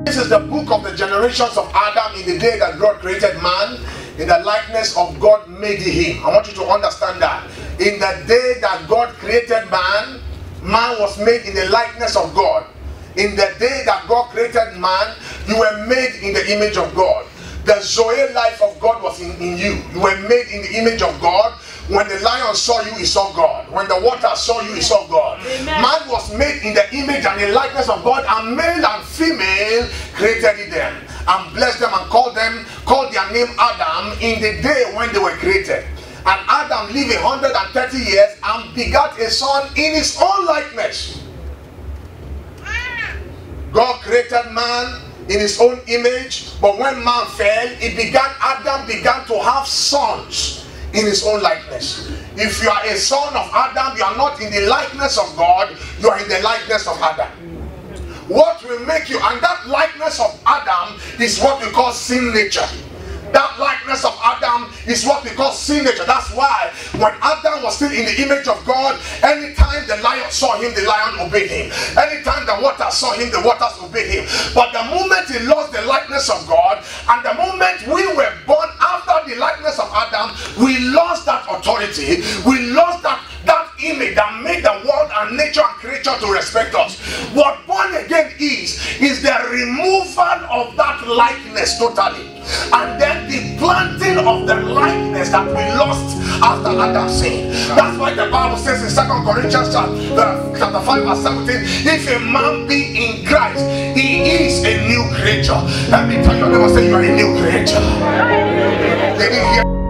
This is the book of the generations of Adam. In the day that God created man, in the likeness of God made he him. I want you to understand that. In the day that God created man, man was made in the likeness of God. In the day that God created man, you were made in the image of God. The Zoe life of God was in you. You were made in the image of God. When the lion saw you, he saw God. When the water saw you, he saw God. Amen. Man was made in the image and the likeness of God, and male and female created he them, and blessed them, and called their name Adam in the day when they were created. And Adam lived 130 years and begat a son in his own likeness. God created man in his own image, but when man fell, Adam began to have sons in his own likeness. If you are a son of Adam, you are not in the likeness of God, you are in the likeness of Adam. What will make you, and that likeness of Adam is what we call sin nature. That likeness of Adam is what we call sin nature. That's why when Adam was still in the image of God, anytime the lion saw him, the lion obeyed him. Anytime the water saw him, the waters obeyed him. But the moment he lost the likeness of God, and the moment we were born after the likeness of Adam, we lost that authority. We lost that image that made the world and nature and creature to respect us. What born again is the removal of that likeness totally, and then the planting of the likeness that we lost after Adam sinned. That's why the Bible says in 2 Corinthians chapter 5 verse 17, if a man be in Christ, he is a new creature. Let me tell you, I never say you are a new creature. They didn't hear.